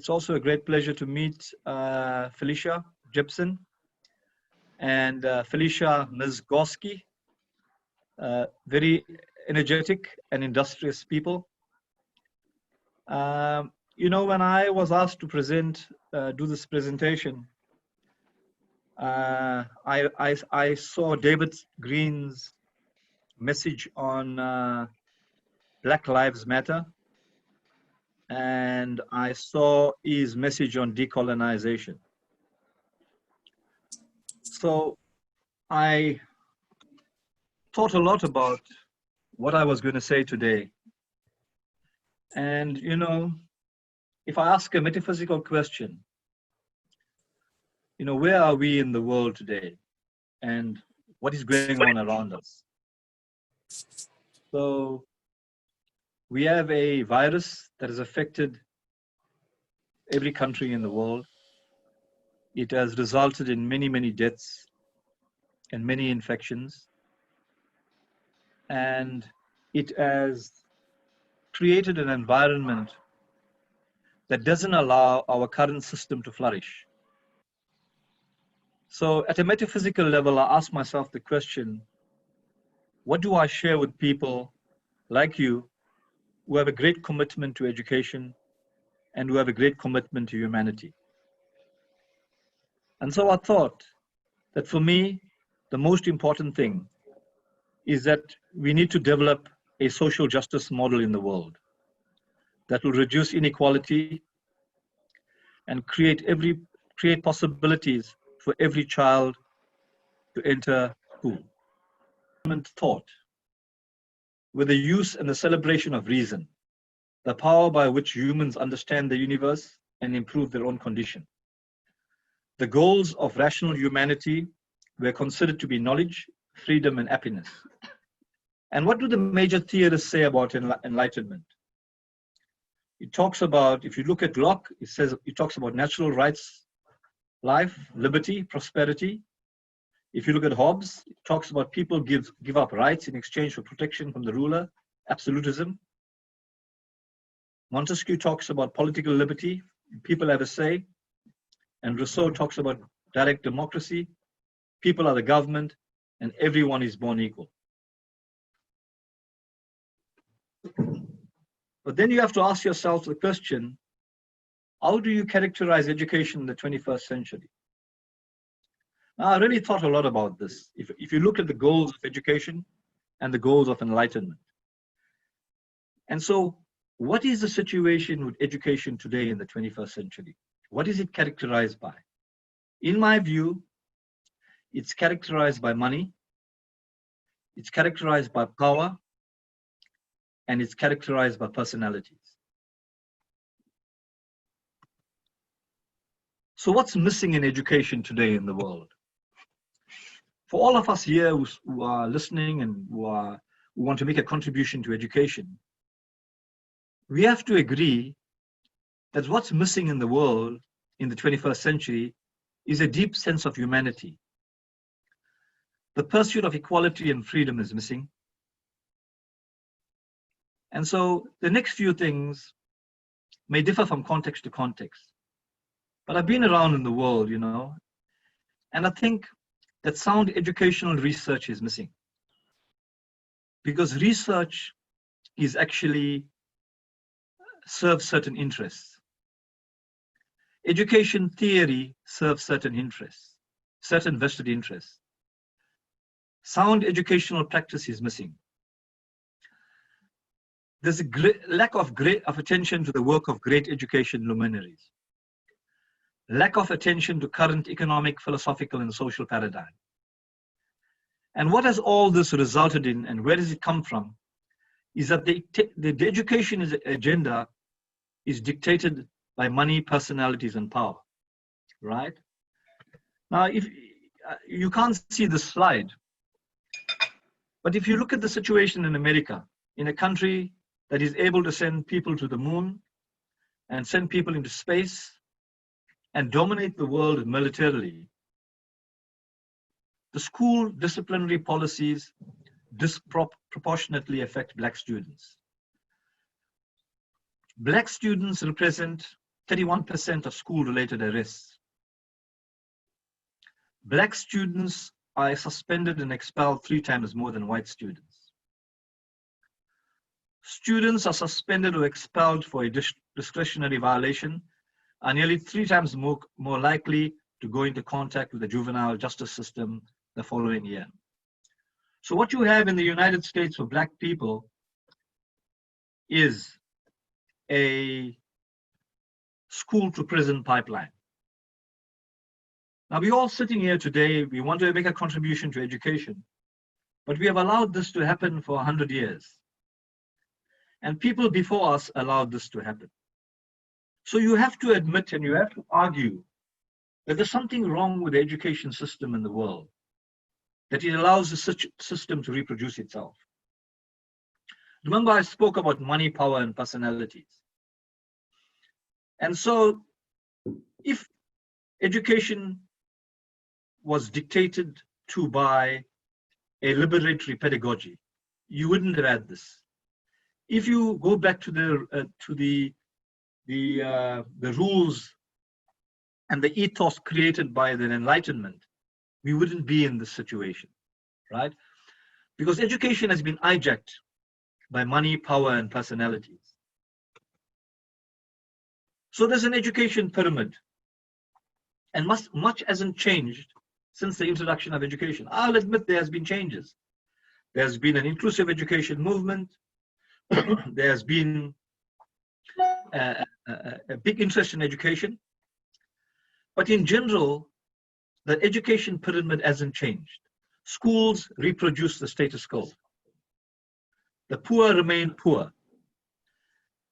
it's also a great pleasure to meet Felicia Gibson and Felicia Mizgorski, very energetic and industrious people. You know, when I was asked to do this presentation, I saw David Green's message on Black Lives Matter, and I saw his message on decolonization. So I thought a lot about what I was going to say today. And, you know, if I ask a metaphysical question, you know, where are we in the world today? And what is going on around us? So we have a virus that has affected every country in the world. It has resulted in many, many deaths and many infections. And it has created an environment that doesn't allow our current system to flourish. So at a metaphysical level, I ask myself the question, what do I share with people like you who have a great commitment to education and who have a great commitment to humanity? And so I thought that for me, the most important thing is that we need to develop a social justice model in the world that will reduce inequality and create possibilities for every child to enter school. Thought, with the use and the celebration of reason, the power by which humans understand the universe and improve their own condition. The goals of rational humanity were considered to be knowledge, freedom, and happiness. And what do the major theorists say about enlightenment? It talks about, if you look at Locke, it talks about natural rights, life, liberty, prosperity. If you look at Hobbes, it talks about people give up rights in exchange for protection from the ruler, absolutism. Montesquieu talks about political liberty, people have a say. And Rousseau talks about direct democracy, people are the government, and everyone is born equal. But then you have to ask yourself the question, how do you characterize education in the 21st century? Now, I really thought a lot about this. If you look at the goals of education and the goals of enlightenment. And so, what is the situation with education today in the 21st century? What is it characterized by? In my view, it's characterized by money, it's characterized by power, and it's characterized by personalities. So what's missing in education today in the world? For all of us here who are listening and who want to make a contribution to education, we have to agree that what's missing in the world in the 21st century is a deep sense of humanity. The pursuit of equality and freedom is missing. And so the next few things may differ from context to context. But I've been around in the world, you know, and I think that sound educational research is missing. Because research is actually serves certain interests. Education theory serves certain interests, certain vested interests. Sound educational practice is missing. There's a lack of attention to the work of great education luminaries. Lack of attention to current economic, philosophical, and social paradigm. And what has all this resulted in, and where does it come from, is that the education agenda is dictated by money, personalities, and power, right? Now, if you can't see the slide, but if you look at the situation in America, in a country that is able to send people to the moon and send people into space and dominate the world militarily, the school disciplinary policies disproportionately affect Black students. Black students represent 31% of school-related arrests. Black students are suspended and expelled 3 times more than white students. Students are suspended or expelled for a discretionary violation are nearly 3 times more likely to go into contact with the juvenile justice system the following year. So what you have in the United States for black people is a school to prison pipeline. Now, we're all sitting here today, we want to make a contribution to education, but we have allowed this to happen for 100 years. And people before us allowed this to happen. So you have to admit and you have to argue that there's something wrong with the education system in the world, that it allows the system to reproduce itself. Remember, I spoke about money, power, and personalities. And so if education was dictated to by a liberatory pedagogy, you wouldn't have had this. If you go back to the rules and the ethos created by the Enlightenment, we wouldn't be in this situation, right? Because education has been hijacked by money, power, and personalities. So there's an education pyramid, and much hasn't changed since the introduction of education. I'll admit there has been changes. There's been an inclusive education movement. There's been a big interest in education. But in general, the education pyramid hasn't changed. Schools reproduce the status quo. The poor remain poor.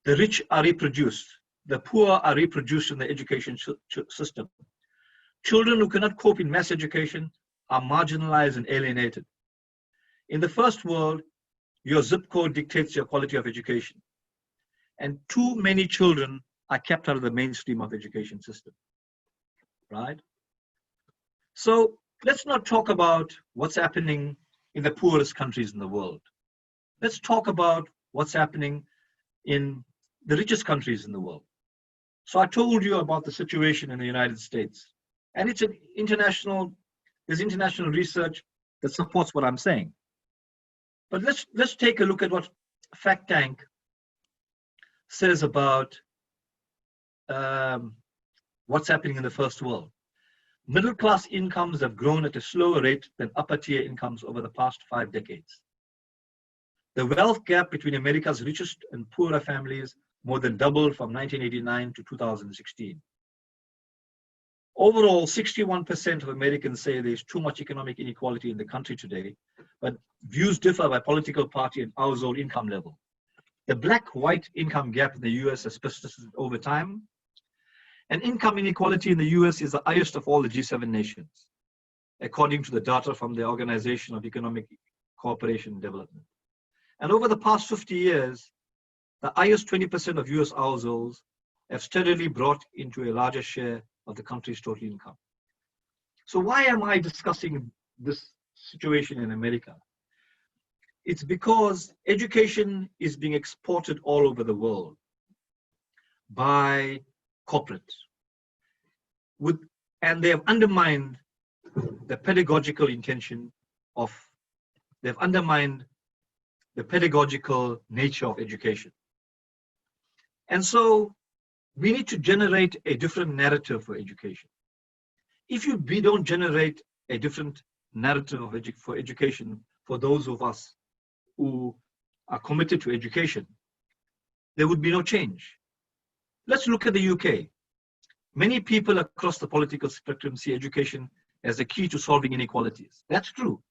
The rich are reproduced. The poor are reproduced in the education system. Children who cannot cope in mass education are marginalized and alienated. In the first world, your zip code dictates your quality of education. And too many children are kept out of the mainstream of education system, right? So let's not talk about what's happening in the poorest countries in the world. Let's talk about what's happening in the richest countries in the world. So I told you about the situation in the United States, and it's there's international research that supports what I'm saying. But let's take a look at what Fact Tank says about what's happening in the first world. Middle class incomes have grown at a slower rate than upper tier incomes over the past 5 decades. The wealth gap between America's richest and poorer families more than doubled from 1989 to 2016. Overall, 61% of Americans say there's too much economic inequality in the country today, but views differ by political party and household income level. The black-white income gap in the US has persisted over time, and income inequality in the US is the highest of all the G7 nations, according to the data from the Organization of Economic Cooperation and Development. And over the past 50 years, the highest 20% of US households have steadily brought into a larger share of the country's total income. So why am I discussing this situation in America? It's because education is being exported all over the world by corporates, and they have undermined the pedagogical intention of, they've undermined the pedagogical nature of education. And so we need to generate a different narrative for education. If we don't generate a different narrative for education for those of us who are committed to education, there would be no change. Let's look at the UK. Many people across the political spectrum see education as the key to solving inequalities. That's true.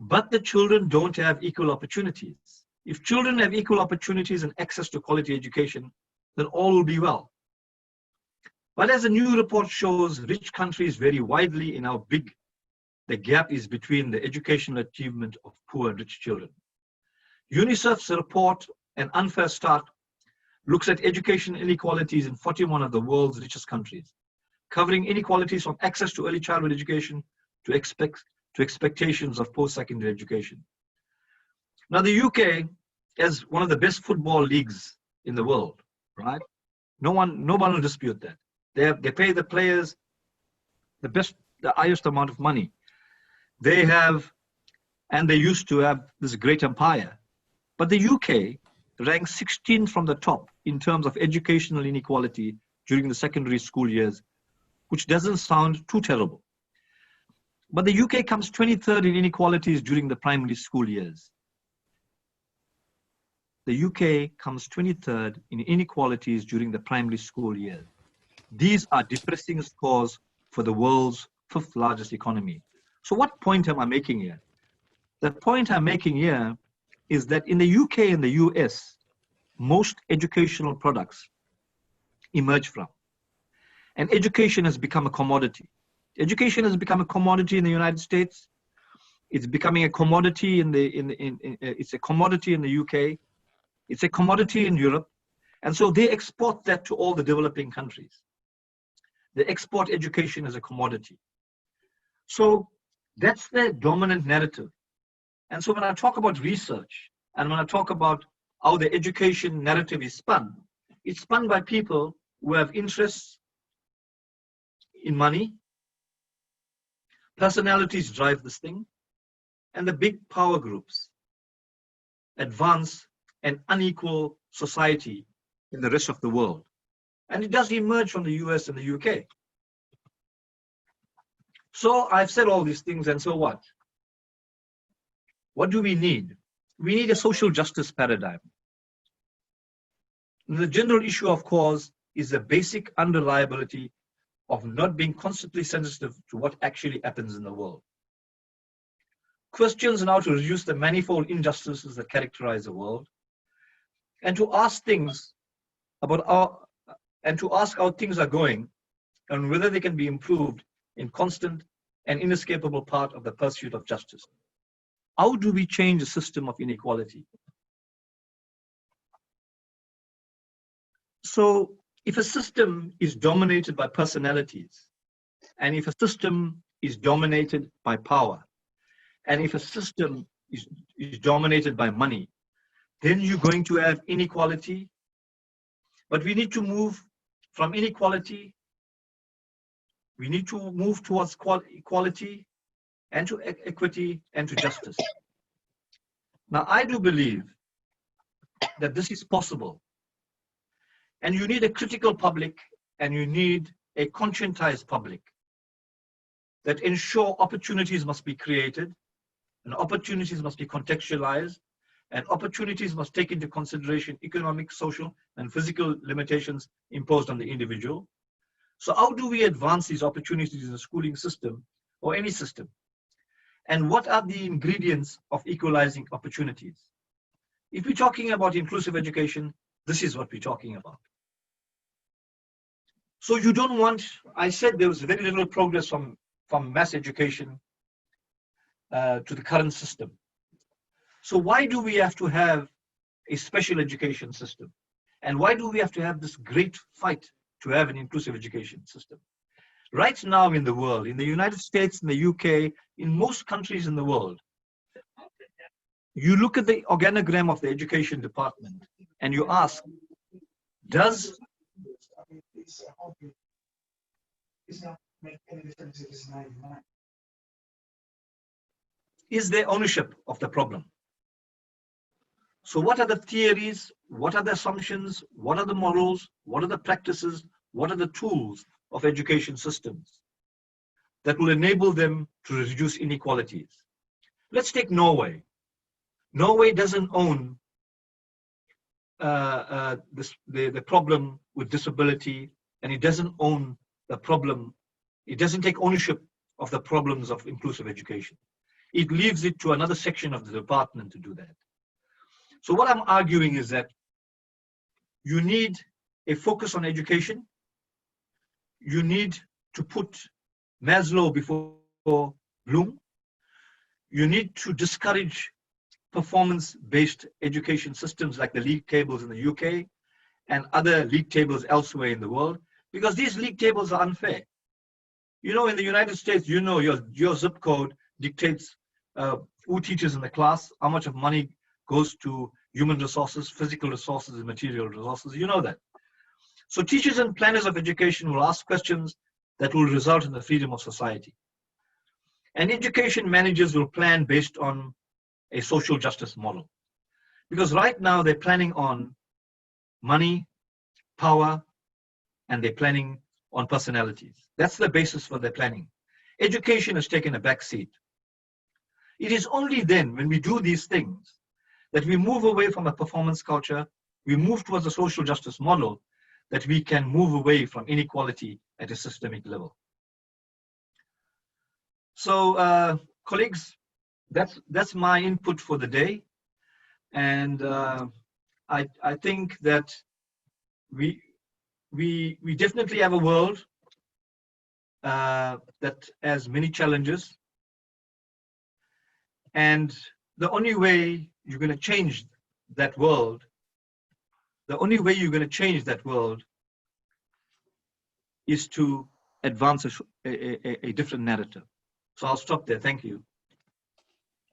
But the children don't have equal opportunities. If children have equal opportunities and access to quality education, then all will be well. But as a new report shows, rich countries vary widely in how big the gap is between the educational achievement of poor and rich children. UNICEF's report, An Unfair Start, looks at education inequalities in 41 of the world's richest countries, covering inequalities from access to early childhood education to expectations of post-secondary education. Now, the UK has one of the best football leagues in the world, right? No one will dispute that. They pay the players the highest amount of money. They have, and they used to have this great empire. But the UK ranks 16th from the top in terms of educational inequality during the secondary school years, which doesn't sound too terrible. But the UK comes 23rd in inequalities during the primary school years. The UK comes 23rd in inequalities during the primary school years. These are depressing scores for the world's 5th largest economy. So what point am I making here? The point I'm making here is that in the UK and the US, most educational products emerge from. And education has become a commodity. Education has become a commodity in the United States. It's becoming a commodity it's a commodity in the UK. It's a commodity in Europe. And so they export that to all the developing countries. They export education as a commodity. So that's the dominant narrative. And so when I talk about research, and when I talk about how the education narrative is spun, it's spun by people who have interests in money. Personalities drive this thing, and the big power groups advance an unequal society in the rest of the world. And it does emerge from the US and the UK. So I've said all these things, and so what? What do we need? We need a social justice paradigm. The general issue, of course, is the basic unreliability of not being constantly sensitive to what actually happens in the world. Questions now to reduce the manifold injustices that characterize the world, and to ask things about how things are going and whether they can be improved in constant and inescapable part of the pursuit of justice. How do we change the system of inequality? So if a system is dominated by personalities, and if a system is dominated by power, and if a system is dominated by money, then you're going to have inequality. But we need to move from inequality, we need to move towards equality and to equity and to justice. Now, I do believe that this is possible. And you need a critical public, and you need a conscientized public that ensure opportunities must be created, and opportunities must be contextualized, and opportunities must take into consideration economic, social, and physical limitations imposed on the individual. So how do we advance these opportunities in the schooling system or any system? And what are the ingredients of equalizing opportunities? If we're talking about inclusive education, this is what we're talking about. So you don't want, I said there was very little progress from mass education to the current system. So why do we have to have a special education system? And why do we have to have this great fight to have an inclusive education system? Right now in the world, in the United States, in the UK, in most countries in the world, you look at the organogram of the education department and you ask, does is there ownership of the problem? So what are the theories? What are the assumptions? What are the morals? What are the practices? What are the tools of education systems that will enable them to reduce inequalities? Let's take Norway. Norway doesn't own the problem with disability, and it doesn't own the problem. It doesn't take ownership of the problems of inclusive education. It leaves it to another section of the department to do that. So what I'm arguing is that you need a focus on education. You need to put Maslow before Bloom. You need to discourage performance-based education systems like the league tables in the UK and other league tables elsewhere in the world, because these league tables are unfair. You know, in the United States, you know, your zip code dictates who teaches in the class, how much of money goes to human resources, physical resources, and material resources. You know that. So teachers and planners of education will ask questions that will result in the freedom of society. And education managers will plan based on a social justice model. Because right now they're planning on money, power, and they're planning on personalities. That's the basis for their planning. Education has taken a back seat. It is only then when we do these things that we move away from a performance culture, we move towards a social justice model, that we can move away from inequality at a systemic level. So, colleagues, that's my input for the day. And I think that we definitely have a world that has many challenges. And the only way you're going to change that world, is to advance a different narrative. So I'll stop there. Thank you.